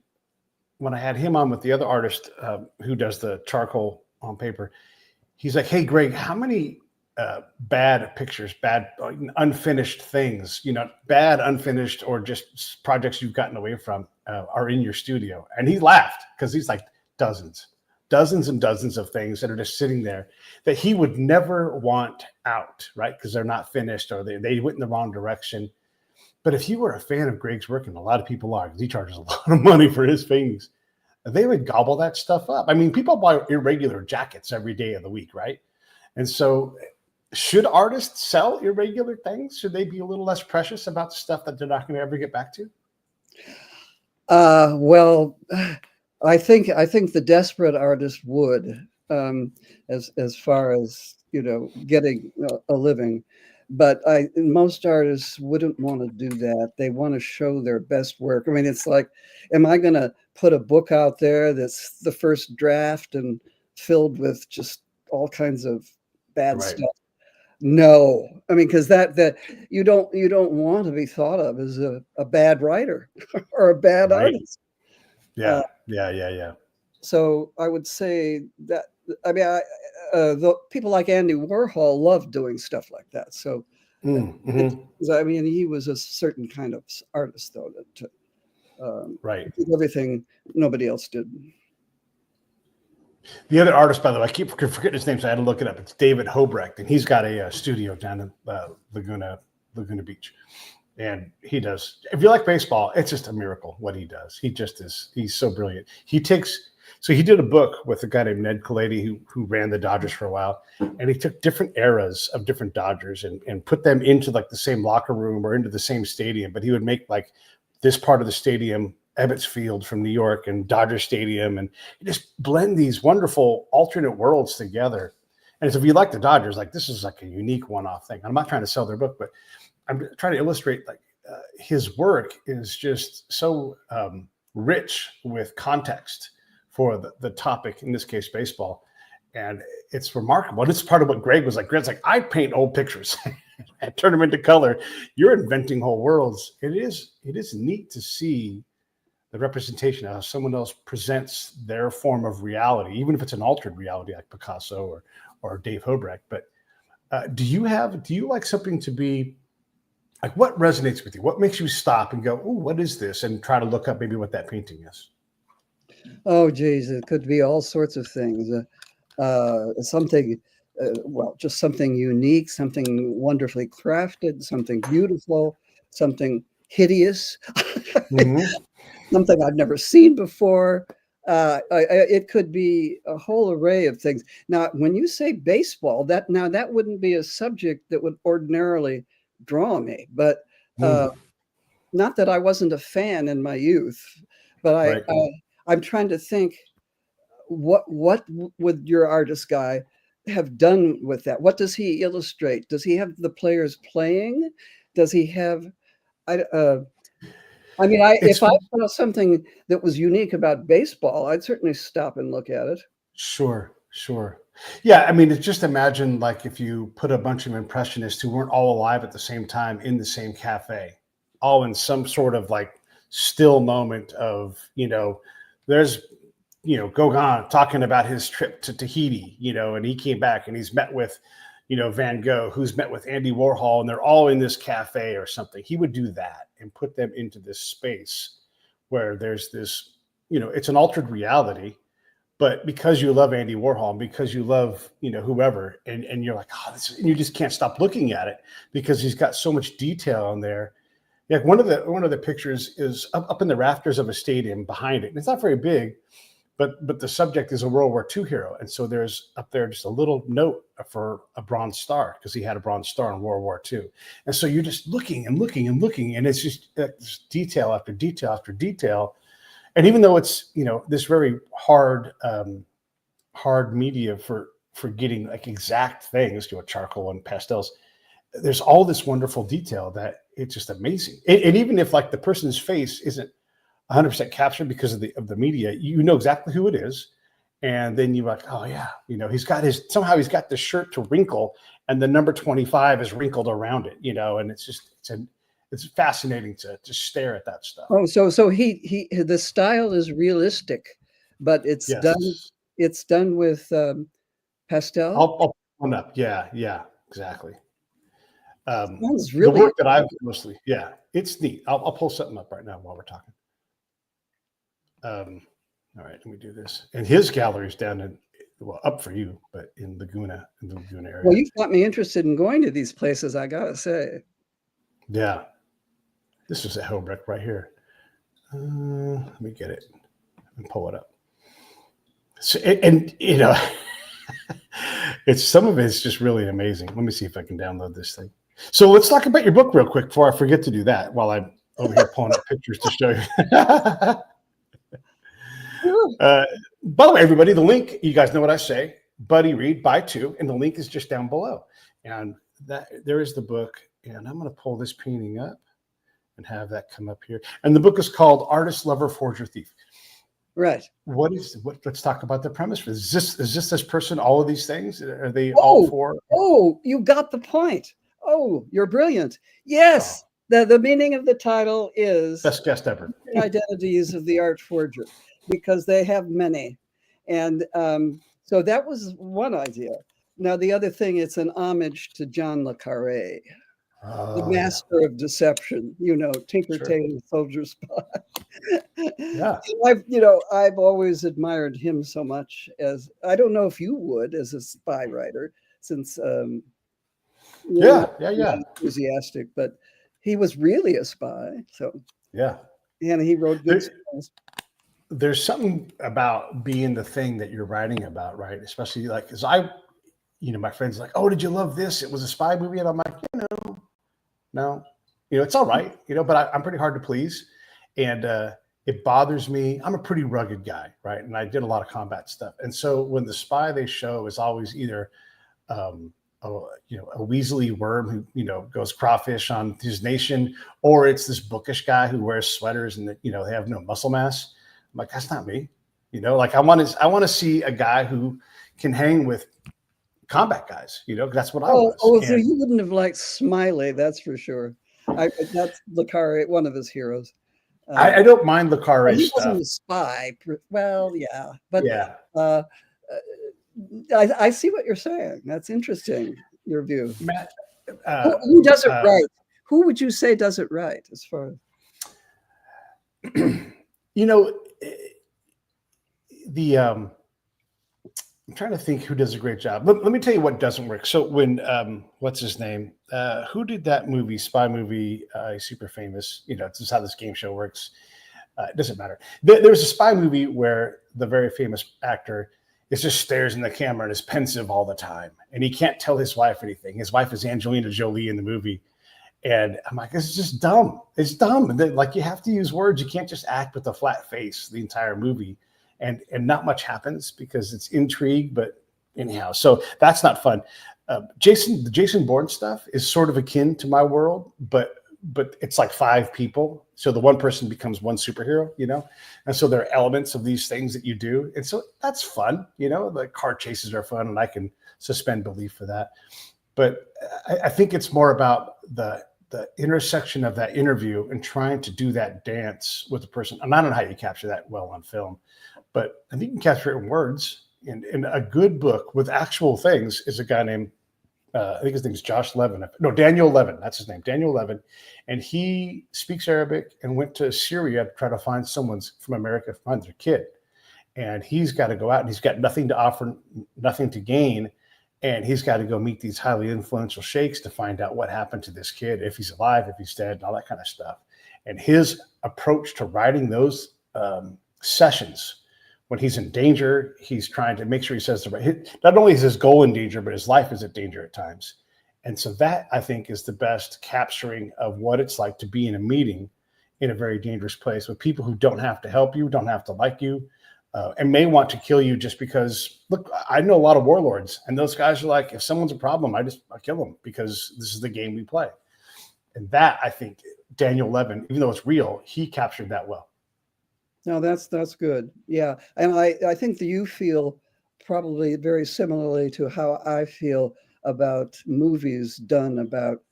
when I had him on with the other artist who does the charcoal on paper, he's like, "Hey, Greg, how many bad pictures, bad unfinished things, bad unfinished or just projects you've gotten away from are in your studio?" And he laughed because he's like, dozens and dozens of things that are just sitting there that he would never want out, right? Because they're not finished or they went in the wrong direction. But if you were a fan of Greg's work, and a lot of people are, because he charges a lot of money for his things, they would gobble that stuff up. I mean, people buy irregular jackets every day of the week, right? And so should artists sell irregular things? Should they be a little less precious about stuff that they're not going to ever get back to? Well, I think the desperate artist would, as far as getting a living, but most artists wouldn't want to do that. They want to show their best work. I mean, it's like, am I going to put a book out there that's the first draft and filled with just all kinds of bad Right. stuff? No, I mean, because that you don't want to be thought of as a bad writer or a bad Right. artist. Yeah. Yeah. So I would say that, I mean, the people like Andy Warhol love doing stuff like that. So Mm-hmm. I mean, he was a certain kind of artist, though, that Right. did everything nobody else did. The other artist, by the way, I keep forgetting his name, so I had to look it up. It's David Hobrecht, and he's got a studio down in Laguna Beach. And he does, if you like baseball, it's just a miracle what he does. He's so brilliant. He did a book with a guy named Ned Colady who ran the Dodgers for a while. And he took different eras of different Dodgers and put them into like the same locker room or into the same stadium. But he would make like this part of the stadium, Ebbets Field from New York, and Dodger Stadium. And you just blend these wonderful alternate worlds together. And so if you like the Dodgers, like this is like a unique one-off thing. I'm not trying to sell their book, but I'm trying to illustrate like his work is just so rich with context for the topic, in this case, baseball. And it's remarkable. And it's part of what Greg was like. Greg's like, I paint old pictures and turn them into color. You're inventing whole worlds. It is neat to see the representation of how someone else presents their form of reality, even if it's an altered reality like Picasso or Dave Hobrecht. But do you like something to be like, what resonates with you? What makes you stop and go, "Oh, what is this?" and try to look up maybe what that painting is? Oh, geez, it could be all sorts of things. Something, well, just something unique, something wonderfully crafted, something beautiful, something hideous, Mm-hmm. something I've never seen before. It could be a whole array of things. Now, when you say baseball, that wouldn't be a subject that would ordinarily draw me, but not that I wasn't a fan in my youth, but Right. I'm trying to think, what would your artist guy have done with that? What does he illustrate? Does he have the players playing? Does he have, I, I mean, It's if I saw something that was unique about baseball, I'd certainly stop and look at it. sure, sure. Yeah, I mean, it's just imagine like if you put a bunch of impressionists who weren't all alive at the same time in the same cafe, all in some sort of like still moment of, there's, Gauguin talking about his trip to Tahiti, and he came back and he's met with, Van Gogh, who's met with Andy Warhol, and they're all in this cafe or something. He would do that and put them into this space where there's this, it's an altered reality. But because you love Andy Warhol, and because you love, whoever, and you're like, oh, and you just can't stop looking at it because he's got so much detail in there. Like one of the pictures is up in the rafters of a stadium behind it. And it's not very big, but the subject is a World War II hero. And so there's up there just a little note for a Bronze Star because he had a Bronze Star in World War II. And so you're just looking and looking and looking, and it's just detail after detail after detail. And even though it's, this very hard media for getting like exact things, charcoal and pastels, there's all this wonderful detail that it's just amazing. And even if like the person's face isn't 100% captured because of the media, you know exactly who it is. And then you're like, oh yeah, he's got he's got this shirt to wrinkle and the number 25 is wrinkled around it, and it's just, it's fascinating to stare at that stuff. Oh, so he the style is realistic, but it's Yes. done with pastel. I'll pull one up. Yeah, exactly. Sounds The really work that I've mostly, it's neat. I'll pull something up right now while we're talking. All right, let me do this. And his gallery's down in, up for you, but in the Laguna area. Well, you've got me interested in going to these places, I gotta say. Yeah. This is a Hellbrick right here. Let me get it and pull it up. So, and it's some of it's just really amazing. Let me see if I can download this thing. So let's talk about your book real quick before I forget to do that while I'm over here pulling up pictures to show you. By the way, everybody, the link, you guys know what I say, Buddy Read, buy two, and the link is just down below. And there is the book, and I'm going to pull this painting up and have that come up here. And the book is called Artist, Lover, Forger, Thief. Right. Let's talk about the premise for this. Is this person all of these things? Are they all four? Oh, you got the point. Oh, you're brilliant. Yes. The meaning of the title is Best Guest Ever. Identities of the Art Forger, because they have many. And so that was one idea. Now, the other thing, it's an homage to John le Carré, the master of deception, Tinker Tailor Soldier Spy. Yeah. I've always admired him so much, as I don't know if you would as a spy writer, since yeah, enthusiastic, but he was really a spy. So yeah, and he wrote good stories. There's something about being the thing that you're writing about, right? Especially like, because my friends are like, oh, did you love this? It was a spy movie, and I'm like, no, it's all right, but I'm pretty hard to please, and it bothers me. I'm a pretty rugged guy, right? And I did a lot of combat stuff, and so when the spy they show is always either a weaselly worm who goes crawfish on his nation, or it's this bookish guy who wears sweaters and they have no muscle mass. I'm like, that's not me. Like I want to see a guy who can hang with combat guys. That's what I was. So you wouldn't have liked Smiley, that's for sure. That's le Carré, one of his heroes. I don't mind le Carré he stuff. Wasn't a spy. Well, yeah, but yeah. I see what you're saying. That's interesting, your view. Matt, who does it right? Who would you say does it right as far as? I'm trying to think who does a great job. Let me tell you what doesn't work. So when, what's his name? Who did that movie, spy movie, super famous? This is how this game show works. It doesn't matter. There was a spy movie where the very famous actor just stares in the camera and is pensive all the time. And he can't tell his wife anything. His wife is Angelina Jolie in the movie. And I'm like, this is just dumb. It's dumb. And then, like, you have to use words. You can't just act with a flat face the entire movie. And not much happens because it's intrigue, but anyhow, so that's not fun. The Jason Bourne stuff is sort of akin to my world, but but it's like 5 people. So the one person becomes one superhero, and so there are elements of these things that you do. And so that's fun. The car chases are fun, and I can suspend belief for that. But I think it's more about the intersection of that interview and trying to do that dance with the person. And I don't know how you capture that well on film, but I think you can capture it in words. And a good book with actual things is a guy named, I think his name is Daniel Levin. That's his name, Daniel Levin. And he speaks Arabic and went to Syria to try to find someone from America to find their kid. And he's got to go out and he's got nothing to offer, nothing to gain. And he's got to go meet these highly influential sheikhs to find out what happened to this kid, if he's alive, if he's dead, and all that kind of stuff. And his approach to writing those sessions, when he's in danger, he's trying to make sure he says the right. Not only is his goal in danger, but his life is in danger at times. And so that, I think, is the best capturing of what it's like to be in a meeting in a very dangerous place with people who don't have to help you, don't have to like you, and may want to kill you just because, look, I know a lot of warlords, and those guys are like, if someone's a problem, I kill them because this is the game we play. And that, I think, Daniel Levin, even though it's real, he captured that well. No, that's good. Yeah. And I think that you feel probably very similarly to how I feel about movies done about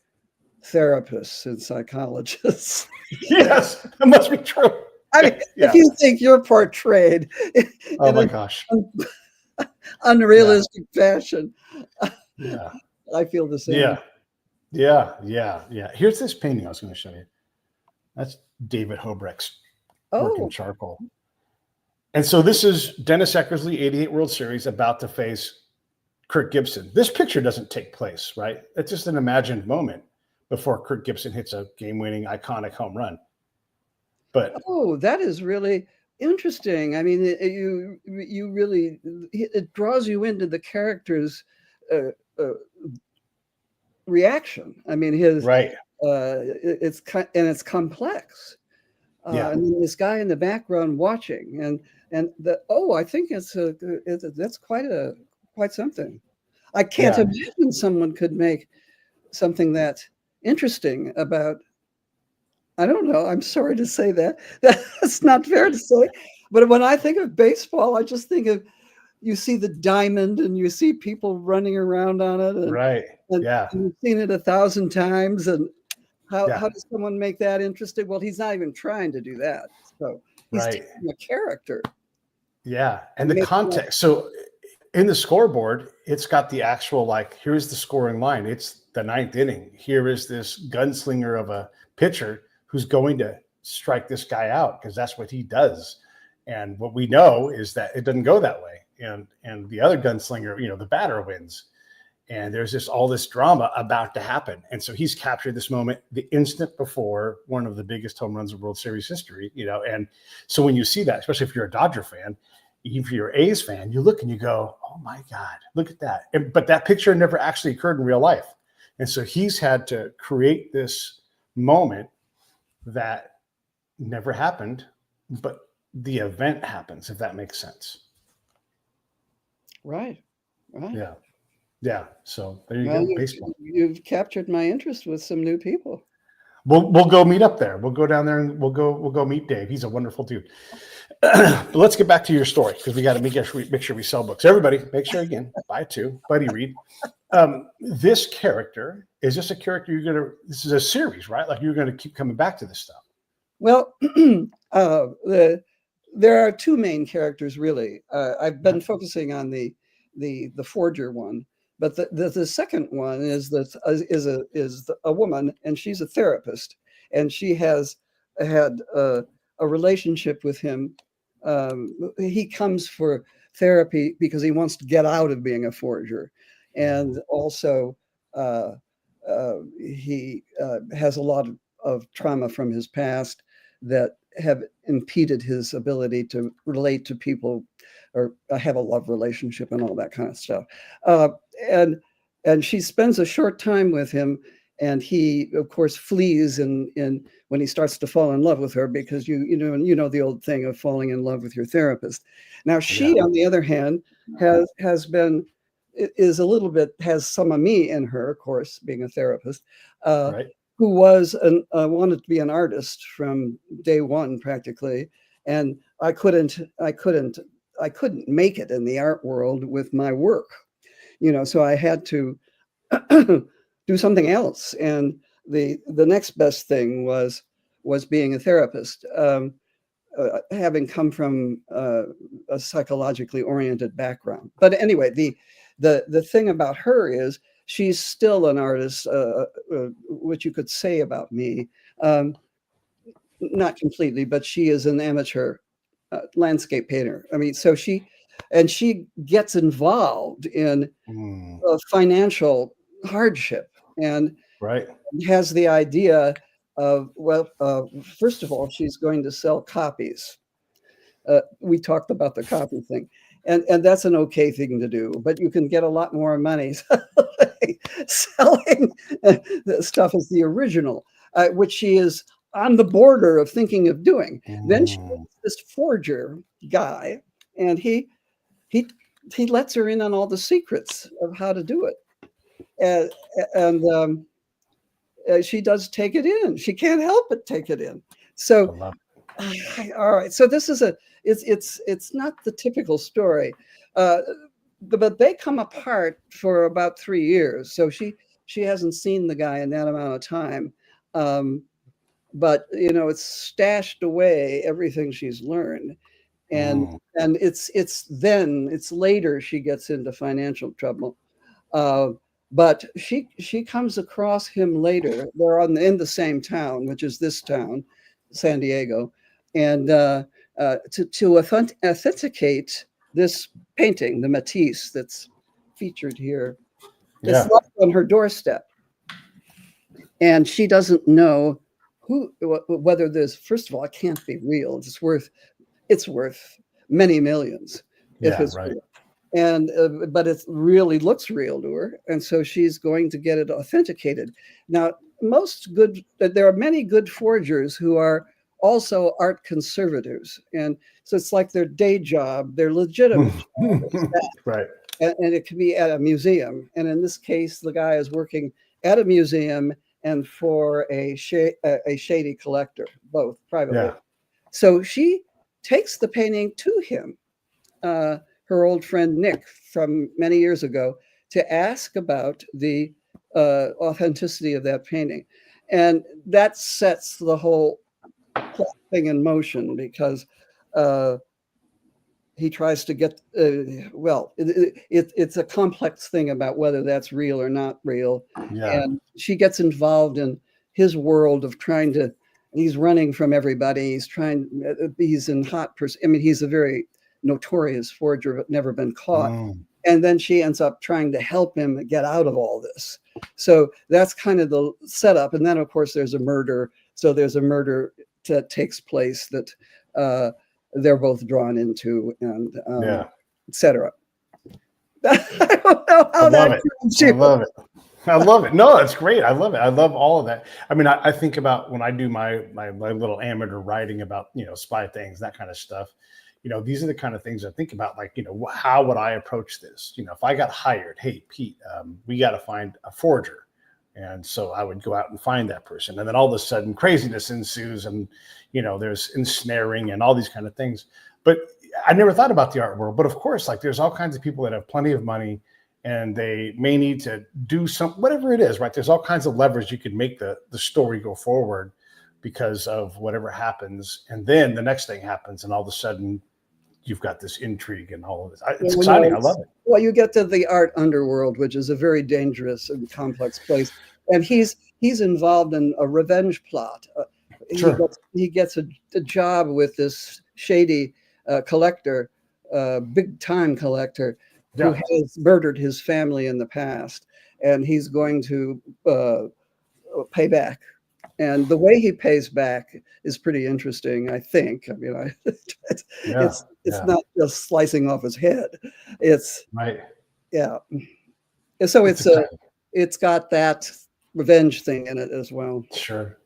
therapists and psychologists. Yes, that must be true. I mean, if you think you're portrayed oh my gosh, unrealistic fashion, yeah, I feel the same. Yeah. Here's this painting I was going to show you. That's David Hobrecht's work in charcoal. And so this is Dennis Eckersley, 88 World Series, about to face Kirk Gibson. This picture doesn't take place, right? It's just an imagined moment before Kirk Gibson hits a game-winning, iconic home run. But that is really interesting. I mean, you really, it draws you into the character's reaction. I mean, his right. It's complex. And this guy in the background watching, and I think that's quite something. I can't imagine someone could make something that interesting about. I don't know. I'm sorry to say that. That's not fair to say. But when I think of baseball, I just think of, you see the diamond and you see people running around on it. And, right. And you've seen it 1,000 times. And how does someone make that interesting? Well, he's not even trying to do that. So he's taking a character. Yeah. And the context. So in the scoreboard, it's got the actual, here's the scoring line. It's the 9th inning. Here is this gunslinger of a pitcher who's going to strike this guy out because that's what he does. And what we know is that it doesn't go that way. And the other gunslinger, the batter wins. And there's all this drama about to happen. And so he's captured this moment the instant before one of the biggest home runs of World Series history, And so when you see that, especially if you're a Dodger fan, even if you're an A's fan, you look and you go, oh my God, look at that. But that picture never actually occurred in real life. And so he's had to create this moment that never happened, but the event happens, if that makes sense. Right. Yeah. So there you go. Baseball. You've captured my interest with some new people. We'll go meet up there. We'll go down there and we'll go meet Dave. He's a wonderful dude. But let's get back to your story because we got to make sure we sell books. Everybody, make sure again, buy 2, buddy read. This character, is this a character this is a series, right? Like you're going to keep coming back to this stuff. Well, there are 2 main characters really. I've been focusing on the forger one, but the second one is a woman, and she's a therapist, and she has had a relationship with him. He comes for therapy because he wants to get out of being a forger, and also he has a lot of trauma from his past that have impeded his ability to relate to people or have a love relationship and all that kind of stuff. And she spends a short time with him, and he, of course, flees in when he starts to fall in love with her, because you know the old thing of falling in love with your therapist. Now she, on the other hand, has some of me in her, of course, being a therapist. Right. who was wanted to be an artist from day one practically, and I couldn't make it in the art world with my work, so I had to do something else. And the next best thing was being a therapist, having come from a psychologically oriented background. But anyway, the thing about her is she's still an artist, which you could say about me. Not completely, but she is an amateur landscape painter. I mean, so she gets involved in financial hardship, and Right. has the idea of, well, first of all, she's going to sell copies. We talked about the copy thing, and that's an okay thing to do, but you can get a lot more money selling the stuff as the original, which she is on the border of thinking of doing. Then she meets this forger guy, and he lets her in on all the secrets of how to do it, and she does take it in. She can't help but take it in. So, all right. So this is it's not the typical story, but they come apart for about 3 years. So she hasn't seen the guy in that amount of time. But it's stashed away everything she's learned, and it's later she gets into financial trouble. But she comes across him later. They're in the same town, which is this town, San Diego, and to authenticate this painting, the Matisse that's featured here, it's left on her doorstep, and she doesn't know whether this. First of all, it can't be real. It's worth many millions if it's real. And but it really looks real to her, and so she's going to get it authenticated. Now, there are many good forgers who are also art conservators, and so it's like their day job, their legitimate job, right? And it can be at a museum. And in this case, the guy is working at a museum and for a shady collector, both privately. Yeah. So she takes the painting to him. Her old friend Nick from many years ago, to ask about the authenticity of that painting. And that sets the whole thing in motion, because he tries to get, it's a complex thing about whether that's real or not real. Yeah. And she gets involved in his world of he's running from everybody. He's in hot pursuit. I mean, he's a very notorious forger, but never been caught. And then she ends up trying to help him get out of all this. So that's kind of the setup. And then, of course, there's a murder. So there's a murder that takes place that they're both drawn into, and et cetera. I don't know how that comes to. I love it. No, that's great. I love it. I love all of that. I mean, I think about when I do my little amateur writing about, spy things, that kind of stuff. These are the kind of things I think about, like, how would I approach this? If I got hired, hey, Pete, we got to find a forger. And so I would go out and find that person. And then all of a sudden craziness ensues, and, there's ensnaring and all these kind of things. But I never thought about the art world. But of course, like, there's all kinds of people that have plenty of money, and they may need to do whatever it is, right? There's all kinds of levers you could make the story go forward because of whatever happens. And then the next thing happens, and all of a sudden you've got this intrigue and all of this. It's exciting. I love it. Well, you get to the art underworld, which is a very dangerous and complex place. And he's involved in a revenge plot. Sure. He gets a job with this shady collector, big time collector, who has murdered his family in the past. And he's going to pay back. And the way he pays back is pretty interesting, I think. I mean, it's not just slicing off his head. It's right. Yeah. So it's got that revenge thing in it as well. Sure.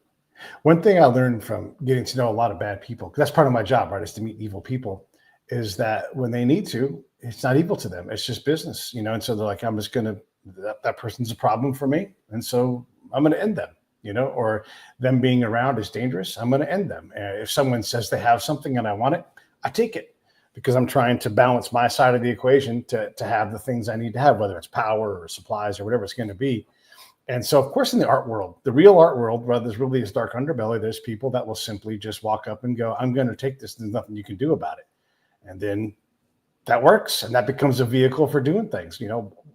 One thing I learned from getting to know a lot of bad people, because that's part of my job, right, is to meet evil people, is that when they need to, it's not evil to them. It's just business, And so they're like, I'm just going to, that person's a problem for me. And so I'm going to end them. or them being around is dangerous, I'm going to end them. If someone says they have something and I want it, I take it, because I'm trying to balance my side of the equation to have the things I need to have, whether it's power or supplies or whatever it's going to be. And so, of course, in the art world, the real art world, where there's really this dark underbelly, there's people that will simply just walk up and go, I'm going to take this. There's nothing you can do about it. And then that works. And that becomes a vehicle for doing things.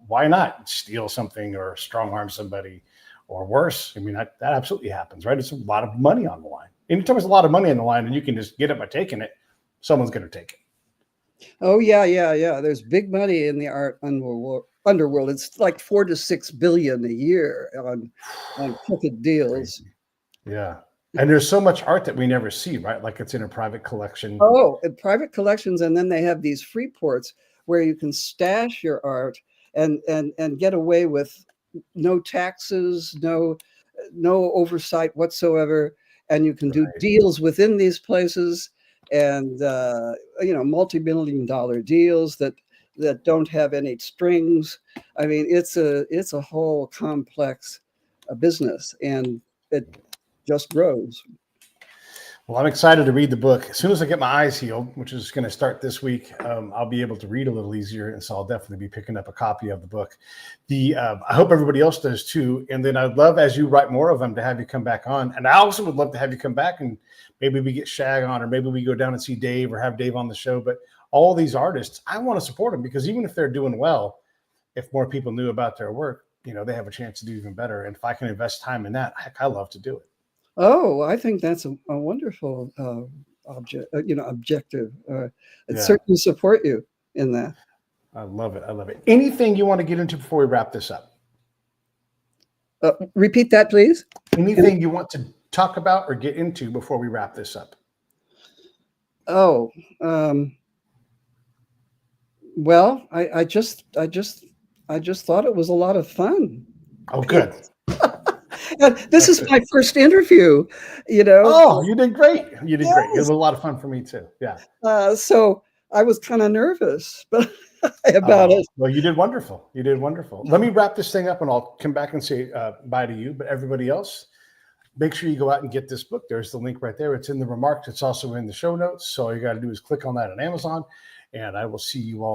Why not steal something or strong arm somebody, or worse? I mean, that absolutely happens, right? It's a lot of money on the line. Anytime there's a lot of money on the line and you can just get it by taking it, someone's going to take it. Oh, yeah. There's big money in the art underworld. It's like 4 to 6 billion a year on crooked deals. Yeah. And there's so much art that we never see, right? Like it's in a private collection. Oh, in private collections. And then they have these free ports where you can stash your art and get away with no taxes, no oversight whatsoever. And you can do deals within these places, and multi-million dollar deals that don't have any strings. I mean, it's a whole complex business, and it just grows. Well, I'm excited to read the book. As soon as I get my eyes healed, which is going to start this week, I'll be able to read a little easier. And so I'll definitely be picking up a copy of the book. I hope everybody else does too. And then I'd love, as you write more of them, to have you come back on. And I also would love to have you come back and maybe we get Shag on, or maybe we go down and see Dave or have Dave on the show. But all these artists, I want to support them, because even if they're doing well, if more people knew about their work, they have a chance to do even better. And if I can invest time in that, heck, I love to do it. Oh, I think that's a wonderful objective. I'd certainly support you in that. I love it. I love it. Anything you want to get into before we wrap this up? Repeat that, please. Anything you want to talk about or get into before we wrap this up? Oh, well, I just thought it was a lot of fun. Oh, good. And this is my first interview, Oh, you did great. You did great. It was a lot of fun for me too. Yeah. So I was kind of nervous, but about it. Well, you did wonderful. You did wonderful. Let me wrap this thing up, and I'll come back and say bye to you. But everybody else, make sure you go out and get this book. There's the link right there. It's in the remarks. It's also in the show notes. So all you got to do is click on that on Amazon, and I will see you all